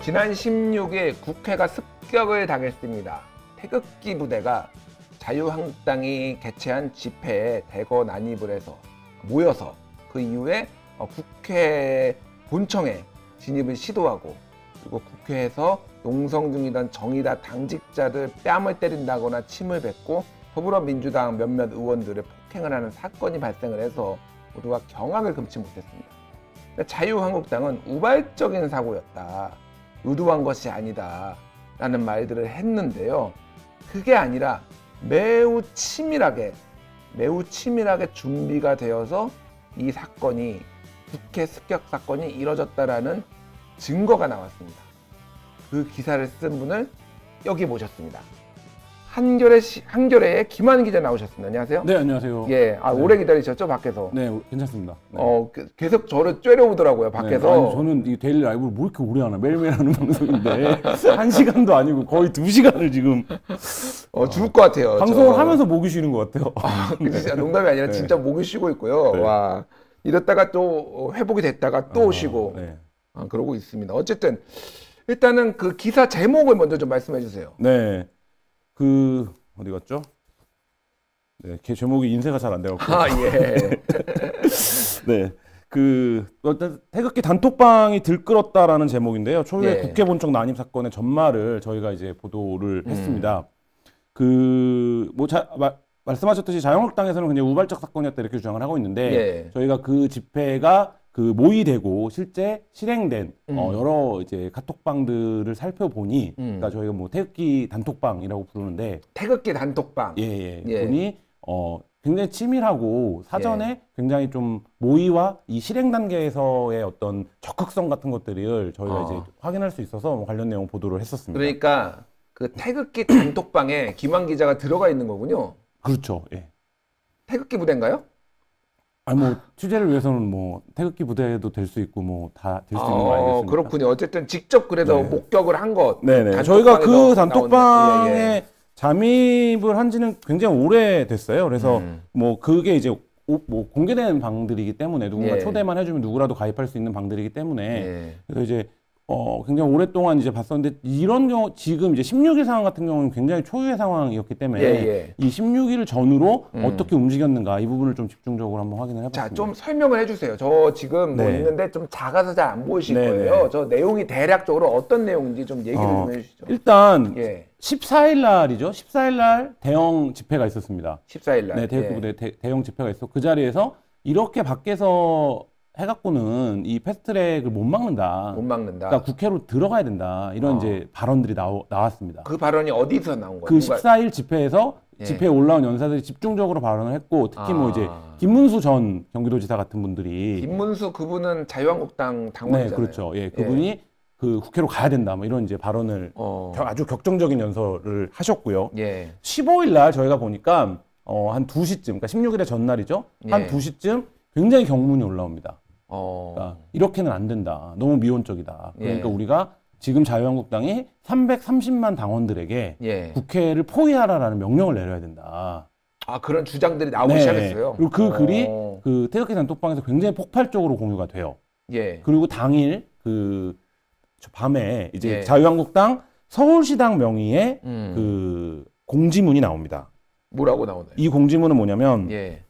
지난 16일 국회가 습격을 당했습니다. 태극기 부대가 자유한국당이 개최한 집회에 대거 난입을 해서 모여서 그 이후에 국회 본청에 진입을 시도하고, 그리고 국회에서 농성 중이던 정의당 당직자들 뺨을 때린다거나 침을 뱉고 더불어민주당 몇몇 의원들을 폭행을 하는 사건이 발생을 해서 모두가 경악을 금치 못했습니다. 자유한국당은 우발적인 사고였다, 의도한 것이 아니다 라는 말들을 했는데요. 그게 아니라 매우 치밀하게 준비가 되어서 이 사건이, 국회 습격 사건이 이뤄졌다라는 증거가 나왔습니다. 그 기사를 쓴 분을 여기 모셨습니다. 한겨레의 김한 기자 나오셨습니다. 안녕하세요. 네, 안녕하세요. 예, 네. 오래 기다리셨죠, 밖에서? 네, 괜찮습니다. 네. 계속 저를 째려오더라고요, 밖에서. 네, 아니, 저는 이 데일리 라이브를 뭐 이렇게 오래 하나, 매일매일 하는 방송인데 1시간도 아니고 거의 2시간을 지금 죽을 것 같아요. 방송을 하면서 목이 쉬는 것 같아요. 진짜 농담이 아니라 네. 진짜 목이 쉬고 있고요. 네. 와, 이랬다가 또 회복이 됐다가 또 쉬고 네. 그러고 있습니다. 어쨌든 일단은 그 기사 제목을 먼저 좀 말씀해 주세요. 네, 어디 갔죠? 네, 제목이 인쇄가 잘 안 돼갖고. 예. 네, 어떤 태극기 단톡방이 들끓었다라는 제목인데요. 초유의 예. 국회 본청 난입 사건의 전말을 저희가 이제 보도를 했습니다. 말씀하셨듯이 자유한국당에서는 그냥 우발적 사건이었다 이렇게 주장을 하고 있는데, 예. 저희가 그 집회가 모의되고 실제 실행된 여러 이제 카톡방들을 살펴보니, 그러니까 저희가 뭐 태극기 단톡방이라고 부르는데, 태극기 단톡방. 예. 예. 보니 굉장히 치밀하고 사전에 굉장히 좀 모의와 이 실행 단계에서의 어떤 적극성 같은 것들을 저희가 이제 확인할 수 있어서 관련 내용 보도를 했었습니다. 그러니까 그 태극기 단톡방에 김한 기자가 들어가 있는 거군요. 그렇죠. 예. 태극기 부대인가요? 아니 뭐 취재를 위해서는 뭐 태극기 부대도 될 수 있고 뭐 다 될 수 있는 거 아니겠습니까? 그렇군요. 어쨌든 직접 그래서 네. 목격을 한 것. 네네. 저희가 그 단톡방에 예. 잠입을 한 지는 굉장히 오래됐어요. 그래서 뭐 그게 이제 뭐 공개된 방들이기 때문에 누군가 예. 초대만 해주면 누구라도 가입할 수 있는 방들이기 때문에 예. 그래서 이제 굉장히 오랫동안 이제 봤었는데, 이런 경우 지금 이제 16일 상황 같은 경우는 굉장히 초유의 상황이었기 때문에 예. 이 16일 전후로 어떻게 움직였는가 이 부분을 좀 집중적으로 한번 확인을 해봤습니다. 자, 좀 설명을 해주세요. 저 지금 뭐 네. 있는데 좀 작아서 잘 안 보이실 네, 거예요. 네. 저 내용이 대략적으로 어떤 내용인지 좀 얘기를 좀 해주시죠. 일단 예. 14일 날이죠. 14일 날 대형 집회가 있었습니다. 14일 날. 네, 태극기 부대 대형 집회가 있어. 그 자리에서 이렇게 밖에서 해갖고는 이 패스트트랙을 못 막는다. 못 막는다. 그러니까 국회로 들어가야 된다. 이런 이제 발언들이 나왔습니다. 그 발언이 어디서 나온 거예요? 그 14일 집회에서 예. 집회에 올라온 연사들이 집중적으로 발언을 했고, 특히 뭐 이제 김문수 전 경기도지사 같은 분들이, 김문수 그분은 자유한국당 당원이잖아요. 네, 그렇죠. 예, 그분이 그 국회로 가야 된다. 뭐 이런 이제 발언을 아주 격정적인 연설을 하셨고요. 예. 15일 날 저희가 보니까 한 2시쯤, 그러니까 16일의 전날이죠. 한 예. 2시쯤 굉장히 경문이 올라옵니다. 어. 그러니까 이렇게는 안 된다. 너무 미온적이다. 그러니까 예. 우리가 지금 자유한국당이 330만 당원들에게 예. 국회를 포위하라라는 명령을 내려야 된다. 아, 그런 주장들이 나오기 네. 시작했어요. 그리고 그 글이 그 태극기 단톡방에서 굉장히 폭발적으로 공유가 돼요. 예. 그리고 당일 저 밤에 이제 예. 자유한국당 서울시당 명의의 음. 공지문이 나옵니다. 뭐라고 나오나요? 이 공지문은 뭐냐면 예.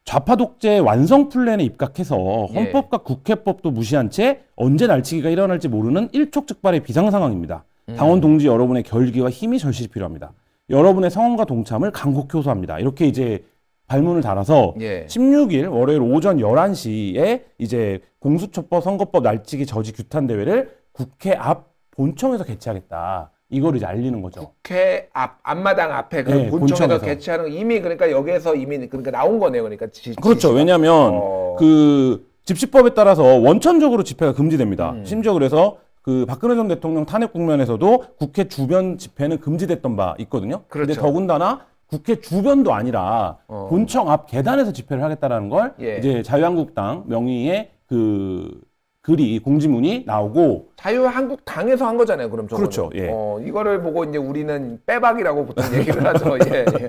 좌파 독재 완성 플랜에 입각해서 예. 헌법과 국회법도 무시한 채 언제 날치기가 일어날지 모르는 일촉즉발의 비상 상황입니다. 당원 동지 여러분의 결기와 힘이 절실히 필요합니다. 여러분의 성원과 동참을 간곡히 호소합니다. 이렇게 이제 발문을 달아서 예. 16일 월요일 오전 11시에 이제 공수처법 선거법 날치기 저지 규탄 대회를 국회 앞 본청에서 개최하겠다. 이걸 이제 알리는 거죠. 국회 앞마당 앞에 그 네, 본청에서 본청에서. 개최하는 거 이미 그러니까 여기에서 이미 그러니까 나온 거네요. 그러니까 그렇죠. 왜냐하면 집시법에 따라서 원천적으로 집회가 금지됩니다. 심지어 그래서 박근혜 전 대통령 탄핵 국면에서도 국회 주변 집회는 금지됐던 바 있거든요. 그렇죠. 근데 더군다나 국회 주변도 아니라 본청 앞 계단에서 집회를 하겠다라는 걸 예. 이제 자유한국당 명의의 글이 공지문이 나오고 자유한국당에서 한 거잖아요. 그럼 저거는. 그렇죠. 예. 이거를 보고 이제 우리는 빼박이라고 보통 얘기를 하죠. 예, 예.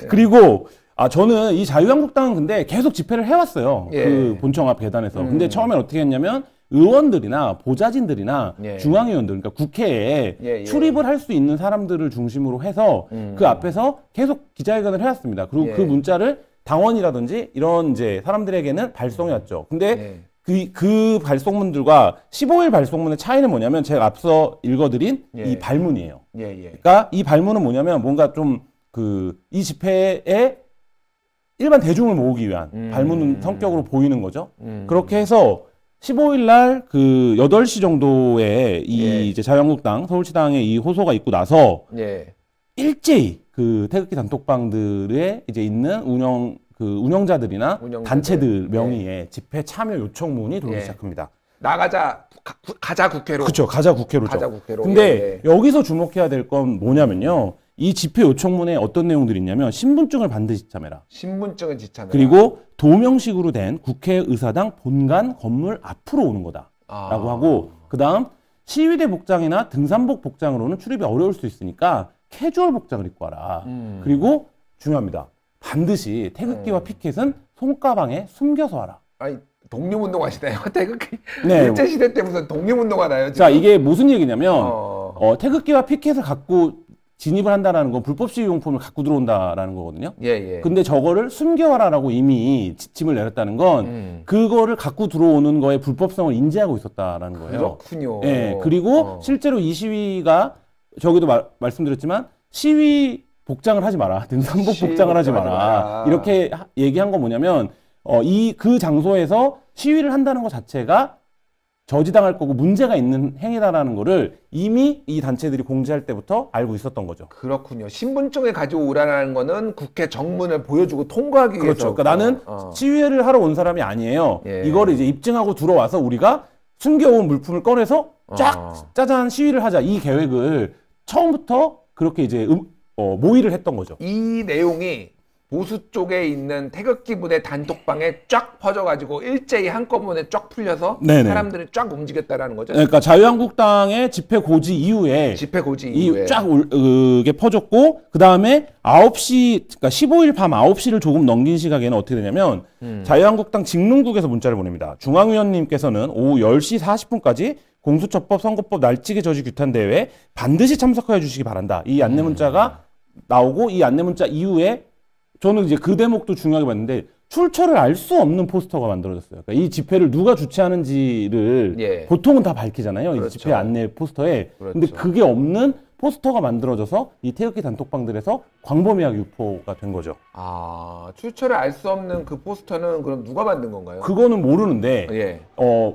그리고 저는 이 자유한국당은 근데 계속 집회를 해왔어요. 예. 그 본청 앞 계단에서. 근데 처음엔 어떻게 했냐면 의원들이나 보좌진들이나 예. 중앙위원들, 그러니까 국회에 예, 예. 출입을 할 수 있는 사람들을 중심으로 해서 그 앞에서 계속 기자회견을 해왔습니다. 그리고 예. 그 문자를 당원이라든지 이런 이제 사람들에게는 발송해왔죠. 근데 예. 그 발송문들과 15일 발송문의 차이는 뭐냐면 제가 앞서 읽어드린 예. 이 발문이에요. 예, 예. 그러니까 이 발문은 뭐냐면 뭔가 좀 이 집회에 일반 대중을 모으기 위한 발문 성격으로 보이는 거죠. 그렇게 해서 15일 날 그 8시 정도에 이 예. 이제 자유한국당 서울시당에 이 호소가 있고 나서 예. 일제히 그 태극기 단톡방들에 이제 있는 운영자들이나 운영자들. 단체들 명의의 집회 참여 요청문이 들어오기 예. 시작합니다. 나가자 가자 국회로. 그렇죠. 가자 국회로죠. 가자 국회로. 근데 예. 여기서 주목해야 될 건 뭐냐면요. 이 집회 요청문에 어떤 내용들이 있냐면 신분증을 반드시 지참해라. 신분증을 지참해라. 그리고 도명식으로 된 국회의사당 본관 건물 앞으로 오는 거다라고 하고 그다음 시위대 복장이나 등산복 복장으로는 출입이 어려울 수 있으니까 캐주얼 복장을 입고 와라. 그리고 중요합니다. 반드시 태극기와 피켓은 손가방에 숨겨서 와라. 아니 독립운동 하시나요? 태극기 네. 일제시대 때 무슨 독립운동 하나요? 지금? 자, 이게 무슨 얘기냐면 태극기와 피켓을 갖고 진입을 한다라는 건 불법 시위 용품을 갖고 들어온다라는 거거든요. 예, 예. 근데 저거를 숨겨와라라고 이미 지침을 내렸다는 건 그거를 갖고 들어오는 거에 불법성을 인지하고 있었다라는 거예요. 그렇군요. 예. 그리고 실제로 이 시위가 저기도 말씀드렸지만 시위 복장을 하지 마라. 등산복 시위 복장을 하지 복장하지 마라. 마라. 이렇게 얘기한 건 뭐냐면 그 장소에서 시위를 한다는 것 자체가 저지당할 거고 문제가 있는 행위다라는 거를 이미 이 단체들이 공지할 때부터 알고 있었던 거죠. 그렇군요. 신분증을 가지고 오라는 거는 국회 정문을 보여주고 통과하기 위해서. 그렇죠. 그러니까 나는 시위를 하러 온 사람이 아니에요. 예. 이거를 이제 입증하고 들어와서 우리가 숨겨온 물품을 꺼내서 쫙 짜잔 시위를 하자. 이 계획을 처음부터 그렇게 이제 모의를 했던 거죠. 이 내용이 보수 쪽에 있는 태극기 부대 단톡방에 쫙 퍼져가지고 일제히 한꺼번에 쫙 풀려서 네네. 사람들이 쫙 움직였다라는 거죠. 그러니까 자유한국당의 집회 고지 이후에 집회 고지 이후에 쫙 이게 퍼졌고 그 다음에 9시 그러니까 15일 밤 9시를 조금 넘긴 시각에는 어떻게 되냐면 자유한국당 직능국에서 문자를 보냅니다. 중앙위원님께서는 오후 10시 40분까지 공수처법 선거법 날치기 저지 규탄 대회에 반드시 참석하여 주시기 바란다. 이 안내 문자가 나오고 이 안내 문자 이후에 저는 이제 그 대목도 중요하게 봤는데 출처를 알 수 없는 포스터가 만들어졌어요. 그러니까 이 집회를 누가 주최하는지를 예. 보통은 다 밝히잖아요. 그렇죠. 이 집회 안내 포스터에. 그렇죠. 근데 그게 없는 포스터가 만들어져서 이 태극기 단톡방들에서 광범위하게 유포가 된 거죠. 출처를 알 수 없는 그 포스터는 그럼 누가 만든 건가요? 그거는 모르는데 예.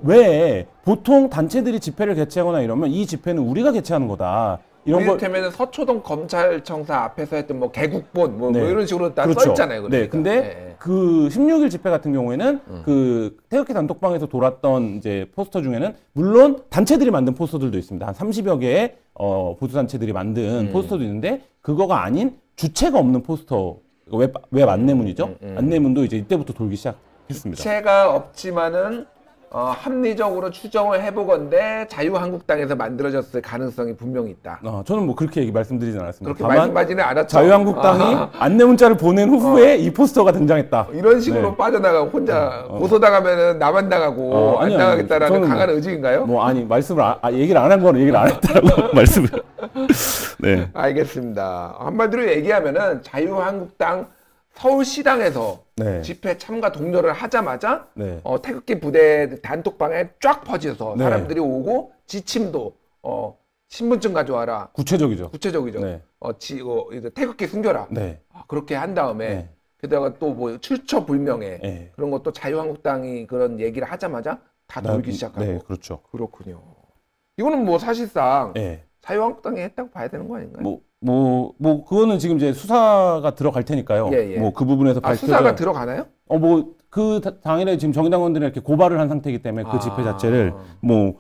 왜 보통 단체들이 집회를 개최하거나 이러면 이 집회는 우리가 개최하는 거다. 이런 걸 이를테면 서초동 검찰청사 앞에서 했던 뭐 개국본 뭐, 네. 뭐 이런 식으로 다 그렇죠. 써있잖아요. 그러니까. 네, 근데 예. 그 16일 집회 같은 경우에는 그 태극기 단톡방에서 돌았던 이제 포스터 중에는 물론 단체들이 만든 포스터들도 있습니다. 한 30여 개의 보수 단체들이 만든 포스터도 있는데 그거가 아닌 주체가 없는 포스터 웹 안내문이죠. 안내문도 이제 이때부터 돌기 시작했습니다. 주체가 없지만은 합리적으로 추정을 해보건대 자유한국당에서 만들어졌을 가능성이 분명히 있다. 저는 뭐 그렇게 말씀드리진 않았습니다. 그렇게 다만 말씀하지는 않았죠. 자유한국당이 안내 문자를 보낸 후에 이 포스터가 등장했다. 이런 식으로 네. 빠져나가고 혼자 고소당하면은 나만 나가고 안 아니요, 나가겠다라는 저는 강한 의지인가요? 말씀을 얘기를 안 한 거는 얘기를 안 했다라고 말씀을. 네. 알겠습니다. 한마디로 얘기하면은 자유한국당 서울시당에서 네. 집회 참가 독려를 하자마자 네. 태극기 부대 단톡방에 쫙 퍼져서 네. 사람들이 오고 지침도 신분증 가져와라. 구체적이죠. 구체적이죠. 네. 이제 태극기 숨겨라. 네. 그렇게 한 다음에 네. 게다가 또 뭐 출처 불명예 네. 그런 것도 자유한국당이 그런 얘기를 하자마자 다 돌기 시작하고. 네, 그렇죠. 그렇군요. 이거는 뭐 사실상 네. 자유한국당이 했다고 봐야 되는 거 아닌가요? 그거는 지금 이제 수사가 들어갈 테니까요. 예, 예. 뭐 그 부분에서 수사가 들어가나요? 그 당일에 지금 정의당원들이 이렇게 고발을 한 상태이기 때문에 그 집회 자체를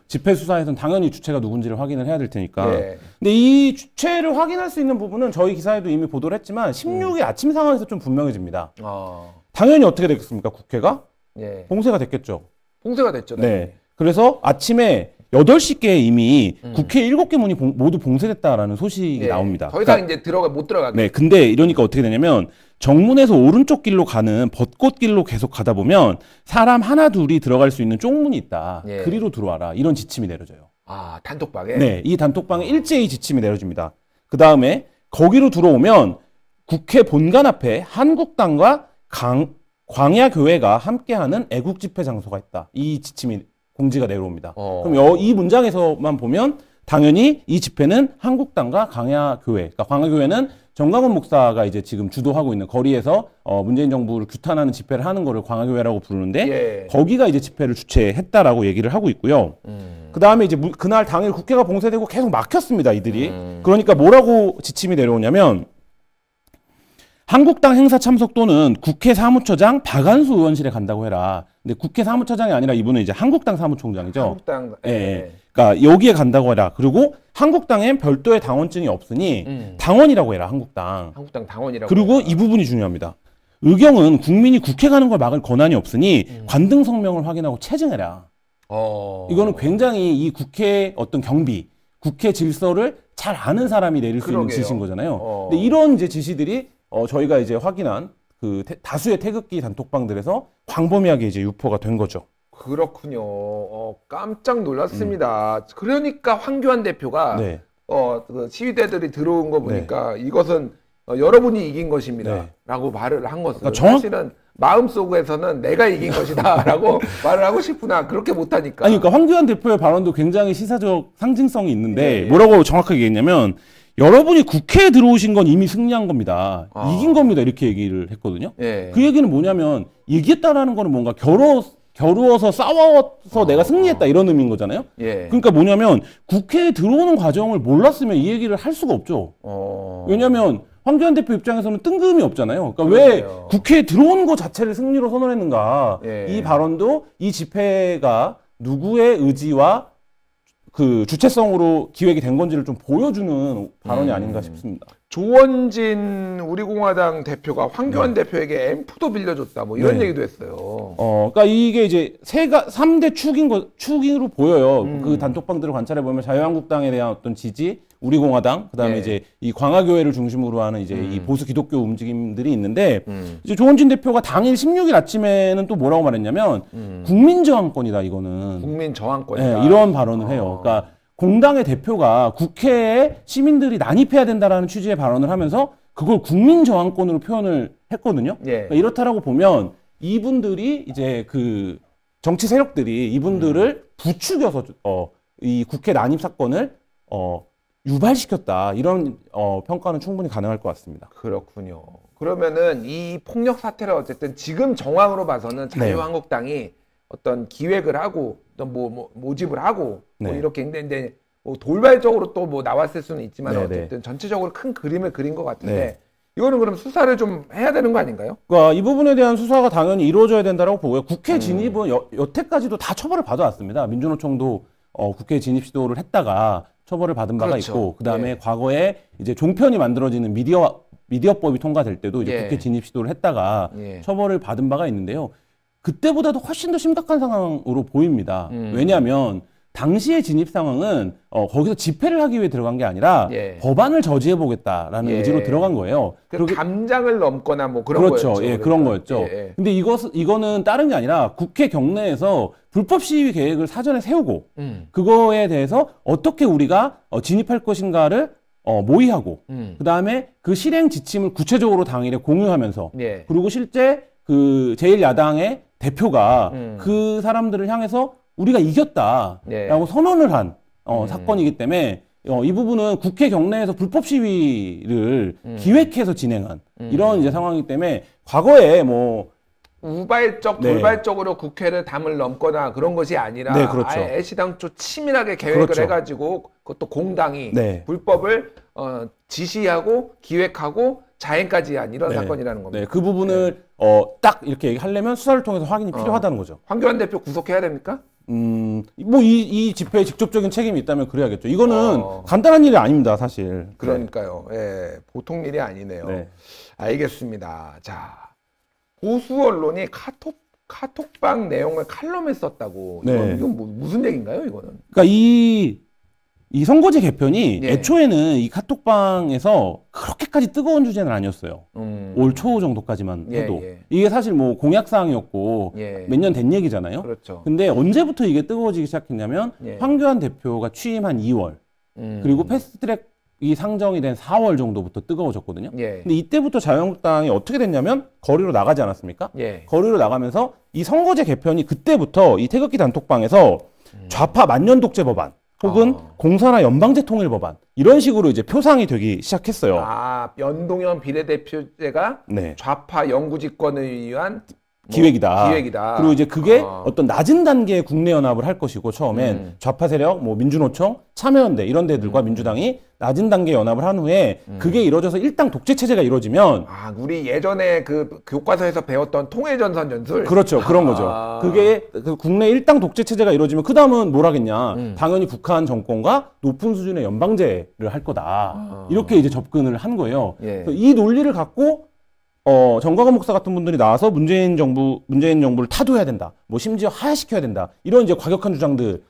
집회 수사에서는 당연히 주체가 누군지를 확인을 해야 될 테니까. 예. 근데 이 주체를 확인할 수 있는 부분은 저희 기사에도 이미 보도를 했지만 16일 아침 상황에서 좀 분명해집니다. 당연히 어떻게 됐겠습니까? 국회가 예. 봉쇄가 됐겠죠. 봉쇄가 됐죠. 네. 그래서 아침에 8시께 이미 국회 7개 문이 모두 봉쇄됐다라는 소식이 나옵니다. 더 이상 이제 못 들어가게. 네, 근데 이러니까 어떻게 되냐면 정문에서 오른쪽 길로 가는 벚꽃길로 계속 가다 보면 사람 하나 둘이 들어갈 수 있는 쪽문이 있다. 예. 그리로 들어와라. 이런 지침이 내려져요. 아, 단톡방에? 네, 이 단톡방에 일제히 지침이 내려집니다. 그 다음에 거기로 들어오면 국회 본관 앞에 한국당과 광야교회가 함께하는 애국 집회 장소가 있다. 이 지침이 공지가 내려옵니다. 그럼 이 문장에서만 보면 당연히 이 집회는 한국당과 광야교회, 그러니까 광야교회는 정광훈 목사가 이제 지금 주도하고 있는 거리에서 문재인 정부를 규탄하는 집회를 하는 거를 광야교회라고 부르는데 예. 거기가 이제 집회를 주최했다라고 얘기를 하고 있고요. 그 다음에 이제 그날 당일 국회가 봉쇄되고 계속 막혔습니다, 이들이. 그러니까 뭐라고 지침이 내려오냐면 한국당 행사 참석 또는 국회 사무처장 박안수 의원실에 간다고 해라. 근데 국회 사무처장이 아니라 이분은 이제 한국당 사무총장이죠. 한국당. 예. 예. 그러니까 여기에 간다고 해라. 그리고 한국당엔 별도의 당원증이 없으니 당원이라고 해라. 한국당 당원이라고. 그리고 해라. 이 부분이 중요합니다. 의경은 국민이 국회 가는 걸 막을 권한이 없으니 관등 성명을 확인하고 체증해라. 이거는 굉장히 이 국회 어떤 경비, 국회 질서를 잘 아는 사람이 내릴 수 있는 지시인 거잖아요. 근데 이런 이제 지시들이 저희가 이제 확인한 그 다수의 태극기 단톡방들에서 광범위하게 이제 유포가 된 거죠. 그렇군요. 깜짝 놀랐습니다. 그러니까 황교안 대표가 네. 그 시위대들이 들어온 거 보니까 이것은 여러분이 이긴 것입니다. 네. 라고 말을 한 것은 그러니까 사실은 마음속에서는 내가 이긴 것이다 라고 말을 하고 싶으나 그렇게 못하니까. 아니, 그러니까 황교안 대표의 발언도 굉장히 시사적 상징성이 있는데 예. 뭐라고 정확하게 얘기했냐면 여러분이 국회에 들어오신 건 이미 승리한 겁니다. 이긴 겁니다. 이렇게 얘기를 했거든요. 예. 그 얘기는 뭐냐면 이겼다라는 거는 뭔가 겨루어서 싸워서 내가 승리했다 이런 의미인 거잖아요. 예. 그러니까 뭐냐면 국회에 들어오는 과정을 몰랐으면 이 얘기를 할 수가 없죠. 왜냐하면 황교안 대표 입장에서는 뜬금이 없잖아요. 그러니까 왜 국회에 들어오는 것 자체를 승리로 선언했는가. 예. 이 발언도 이 집회가 누구의 의지와 그 주체성으로 기획이 된 건지를 좀 보여주는 발언이 아닌가 싶습니다. 조원진 우리공화당 대표가 황교안 대표에게 앰프도 빌려줬다 뭐 이런 얘기도 했어요. 그러니까 이게 이제 3대 축으로 보여요. 그 단톡방들을 관찰해 보면 자유한국당에 대한 어떤 지지, 우리공화당, 그다음에 이제 이 광화교회를 중심으로 하는 이제 이 보수 기독교 움직임들이 있는데 이제 조원진 대표가 당일 16일 아침에는 또 뭐라고 말했냐면 국민저항권이다 이거는. 국민저항권이다. 네, 이런 발언을 해요. 그러니까 공당의 대표가 국회에 시민들이 난입해야 된다라는 취지의 발언을 하면서 그걸 국민저항권으로 표현을 했거든요. 예. 그러니까 이렇다라고 보면 이분들이 이제 그 정치 세력들이 이분들을 부추겨서 이 국회 난입 사건을 유발시켰다 이런 평가는 충분히 가능할 것 같습니다. 그렇군요. 그러면은 이 폭력 사태를 어쨌든 지금 정황으로 봐서는 자유한국당이 어떤 기획을 하고 또 모집을 하고 뭐 이렇게 했는데 뭐 돌발적으로 또 뭐 나왔을 수는 있지만 어쨌든 전체적으로 큰 그림을 그린 것 같은데 이거는 그럼 수사를 좀 해야 되는 거 아닌가요? 그러니까 이 부분에 대한 수사가 당연히 이루어져야 된다고 보고요. 국회 진입은 여태까지도 다 처벌을 받아왔습니다. 민주노총도 국회 진입 시도를 했다가 처벌을 받은 바가 있고, 그 다음에 과거에 이제 종편이 만들어지는 미디어법이 통과될 때도 이제 국회 진입 시도를 했다가 처벌을 받은 바가 있는데요. 그때보다도 훨씬 더 심각한 상황으로 보입니다. 왜냐하면 당시의 진입 상황은 거기서 집회를 하기 위해 들어간 게 아니라 법안을 저지해보겠다라는 의지로 들어간 거예요. 그리고 담장을 넘거나 뭐 그런 그렇죠. 거였죠. 예, 그런 거였죠. 근데 이거는 다른 게 아니라 국회 경내에서 불법 시위 계획을 사전에 세우고 그거에 대해서 어떻게 우리가 진입할 것인가를 모의하고 그다음에 그 실행 지침을 구체적으로 당일에 공유하면서 그리고 실제 그 제1야당의 대표가 그 사람들을 향해서 우리가 이겼다라고 선언을 한 사건이기 때문에 이 부분은 국회 경내에서 불법 시위를 기획해서 진행한 이런 이제 상황이기 때문에 과거에 뭐 돌발적으로 국회를 담을 넘거나 그런 것이 아니라 아예 애시당초 치밀하게 계획을 해가지고 그것도 공당이 불법을 지시하고 기획하고 자행까지 한 이런 사건이라는 겁니다. 그 부분을 딱 이렇게 하려면 수사를 통해서 확인이 필요하다는 거죠. 황교안 대표 구속해야 됩니까? 뭐 이 집회에 직접적인 책임이 있다면 그래야겠죠. 이거는 간단한 일이 아닙니다, 사실. 그러니까요. 보통 일이 아니네요. 알겠습니다. 자, 보수 언론이 카톡방 내용을 칼럼에 썼다고. 네. 이건 뭐, 무슨 얘기인가요, 이거는? 그러니까 이 선거제 개편이 예. 애초에는 이 카톡방에서 그렇게까지 뜨거운 주제는 아니었어요. 올 초 정도까지만 예, 해도. 예. 이게 사실 뭐 공약사항이었고 예. 몇 년 된 얘기잖아요. 그렇죠. 근데 언제부터 이게 뜨거워지기 시작했냐면 예. 황교안 대표가 취임한 2월 그리고 패스트트랙 이 상정이 된 4월 정도부터 뜨거워졌거든요. 예. 근데 이때부터 자유한국당이 어떻게 됐냐면 거리로 나가지 않았습니까? 예. 거리로 나가면서 이 선거제 개편이 그때부터 이 태극기 단톡방에서 좌파 만년 독재 법안 혹은 공사나 연방제 통일 법안 이런 식으로 이제 표상이 되기 시작했어요. 아, 연동형 비례대표제가 네. 좌파 영구집권을 위한 기획이다. 기획이다. 그리고 이제 그게 어떤 낮은 단계의 국내 연합을 할 것이고 처음엔 좌파 세력, 뭐 민주노총, 참여연대 이런 데들과 민주당이 낮은 단계 연합을 한 후에 그게 이루어져서 일당 독재 체제가 이루어지면 아, 우리 예전에 그 교과서에서 배웠던 통일전선 전술. 그렇죠. 그런 거죠. 그게 그 국내 일당 독재 체제가 이루어지면 그 다음은 뭘 하겠냐. 당연히 북한 정권과 높은 수준의 연방제를 할 거다. 이렇게 이제 접근을 한 거예요. 예. 그래서 이 논리를 갖고 정광훈 목사 같은 분들이 나와서 문재인 정부를 타도해야 된다. 뭐 심지어 하야시켜야 된다. 이런 이제 과격한 주장들을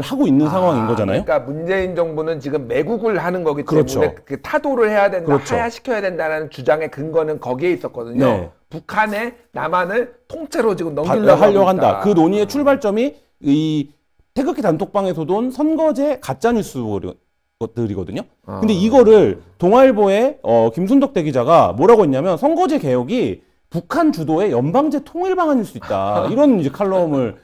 하고 있는 상황인 거잖아요. 그러니까 문재인 정부는 지금 매국을 하는 거기 때문에 그렇죠. 그 타도를 해야 된다, 그렇죠. 하야시켜야 된다는 주장의 근거는 거기에 있었거든요. 네. 북한에 남한을 통째로 지금 넘기려고 하려고 한다. 있다. 그 논의의 출발점이 이 태극기 단톡방에서 돈 선거제 가짜뉴스들이거든요. 근데 이거를 동아일보의 김순덕 대기자가 뭐라고 했냐면 선거제 개혁이 북한 주도의 연방제 통일 방안일 수 있다. 이런 이제 칼럼을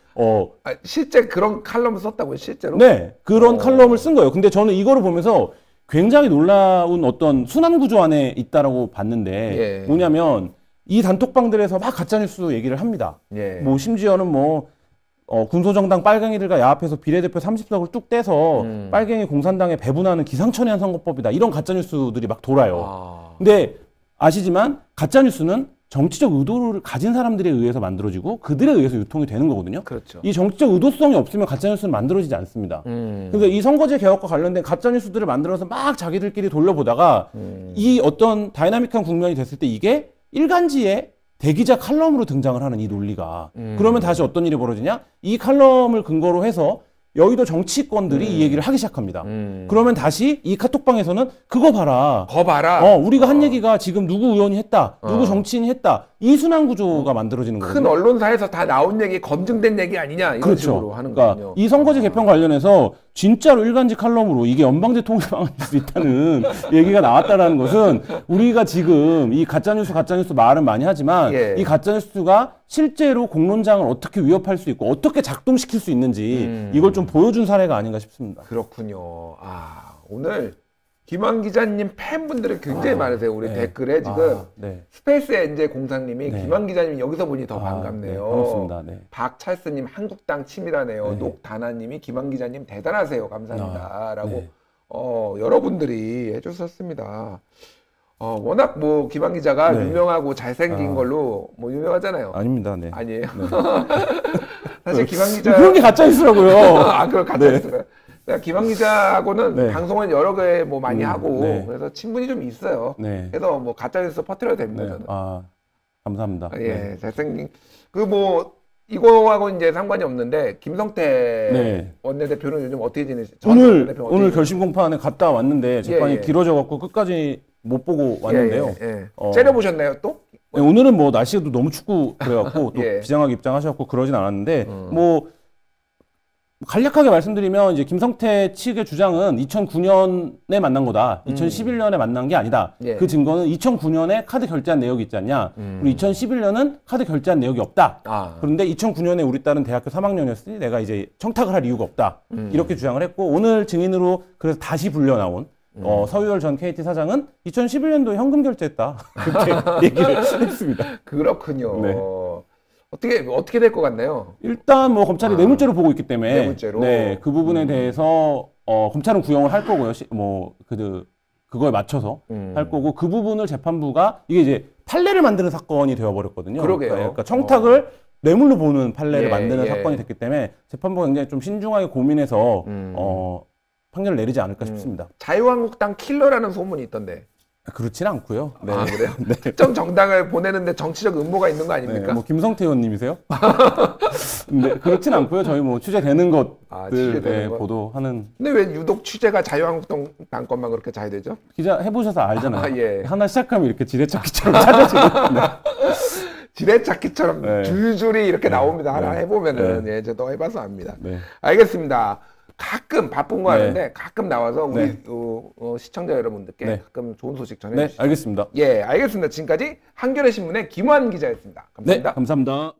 아, 실제 그런 칼럼을 썼다고요, 실제로? 네, 그런 칼럼을 쓴 거예요. 근데 저는 이거를 보면서 굉장히 놀라운 어떤 순환 구조 안에 있다라고 봤는데 예. 뭐냐면 이 단톡방들에서 막 가짜뉴스 얘기를 합니다. 예. 뭐 심지어는 뭐 군소정당 빨갱이들과 야합해서 비례대표 30석을 뚝 떼서 빨갱이 공산당에 배분하는 기상천외한 선거법이다. 이런 가짜뉴스들이 막 돌아요. 근데 아시지만 가짜뉴스는 정치적 의도를 가진 사람들에 의해서 만들어지고 그들에 의해서 유통이 되는 거거든요. 그렇죠. 이 정치적 의도성이 없으면 가짜뉴스는 만들어지지 않습니다. 그래서 이 선거제 개혁과 관련된 가짜뉴스들을 만들어서 막 자기들끼리 돌려보다가 이 어떤 다이나믹한 국면이 됐을 때 이게 일간지에 대기자 칼럼으로 등장을 하는 이 논리가 그러면 다시 어떤 일이 벌어지냐? 이 칼럼을 근거로 해서 여의도 정치권들이 이 얘기를 하기 시작합니다. 그러면 다시 이 카톡방에서는 그거 봐라. 거 봐라. 우리가 한 얘기가 지금 누구 의원이 했다. 누구 정치인이 했다. 이 순환 구조가 만들어지는 거거든요. 큰 언론사에서 다 나온 얘기, 검증된 얘기 아니냐 이런 식으로 하는 그러니까 거군요. 이 선거제 개편 관련해서 진짜로 일간지 칼럼으로 이게 연방제 통일 방안일 수 있다는 얘기가 나왔다라는 것은 우리가 지금 이 가짜뉴스 말은 많이 하지만 예. 이 가짜뉴스가 실제로 공론장을 어떻게 위협할 수 있고 어떻게 작동시킬 수 있는지 이걸 좀 보여준 사례가 아닌가 싶습니다. 그렇군요. 아, 오늘 김한 기자님 팬분들이 굉장히 많으세요. 우리 댓글에 지금 네. 스페이스 엔제 공상님이 네. 김한 기자님 여기서 보니 더 반갑네요. 네, 반갑습니다. 네. 박찰스님 한국당 치밀하네요. 네. 녹다나님이 김한 기자님 대단하세요. 감사합니다.라고 네. 여러분들이 해주셨습니다. 워낙 뭐 김한 기자가 네. 유명하고 잘생긴 걸로 뭐 유명하잖아요. 아닙니다. 네. 아니에요. 사실 김한 기자 그런 게 가짜뉴스라고요. 아, 그럼 가짜뉴스가. 내가 김한 기자하고는 네. 방송을 여러 개 뭐 많이 하고 네. 그래서 친분이 좀 있어요. 네. 그래서 뭐 가짜뉴스 퍼뜨려도 됩니다. 네. 저는. 감사합니다. 예, 네. 잘생긴 그 뭐 이거하고 이제 상관이 없는데 김성태 네. 원내대표는 요즘 어떻게 지내시죠? 오늘 결심 공판에 갔다 왔는데 재판이 예. 길어져 갖고 끝까지 못 보고 왔는데요. 째려보셨나요 또? 네, 오늘은 뭐 날씨도 너무 춥고 그래갖고 또 예. 비장하게 입장하셔갖고 그러진 않았는데 뭐 간략하게 말씀드리면 이제 김성태 측의 주장은 2009년에 만난 거다. 2011년에 만난 게 아니다. 예. 그 증거는 2009년에 카드 결제한 내역이 있지 않냐. 그리고 2011년은 카드 결제한 내역이 없다. 그런데 2009년에 우리 딸은 대학교 3학년이었으니 내가 이제 청탁을 할 이유가 없다. 이렇게 주장을 했고 오늘 증인으로 그래서 다시 불려 나온 서유열 전 KT 사장은 2011년도에 현금 결제했다. 그렇게 얘기를 했습니다. 그렇군요. 네. 어떻게 될 것 같나요? 일단 뭐 검찰이 뇌물죄로 보고 있기 때문에 뇌물죄로? 네, 그 부분에 대해서 검찰은 구형을 할 거고요. 그거에 맞춰서 할 거고 그 부분을 재판부가 이게 이제 판례를 만드는 사건이 되어 버렸거든요. 그러게요. 그러니까 청탁을 뇌물로 보는 판례를 예, 만드는 예. 사건이 됐기 때문에 재판부가 굉장히 좀 신중하게 고민해서 판결을 내리지 않을까 싶습니다. 자유한국당 킬러라는 소문이 있던데. 그렇진 않고요. 네. 아, 그래요? 네. 특정 정당을 보내는데 정치적 음모가 있는 거 네, 아닙니까? 뭐 김성태 의원님이세요? 네, 그렇진 않고요. 저희 뭐 취재되는 것들 취재되는 것. 보도하는. 근데 왜 유독 취재가 자유한국당 것만 그렇게 잘 되죠? 기자 해보셔서 알잖아요. 예. 하나 시작하면 이렇게 지뢰찾기처럼 찾아지는. 네. 지뢰찾기처럼 네. 줄줄이 이렇게 나옵니다. 하나 네. 해보면은 네. 예, 저도 해봐서 압니다. 네. 알겠습니다. 가끔 바쁜 거 네. 하는데 가끔 나와서 우리 네. 시청자 여러분들께 네. 가끔 좋은 소식 네, 전해주시죠. 알겠습니다. 예, 알겠습니다. 지금까지 한겨레 신문의 김환 기자였습니다. 감사합니다. 네, 감사합니다.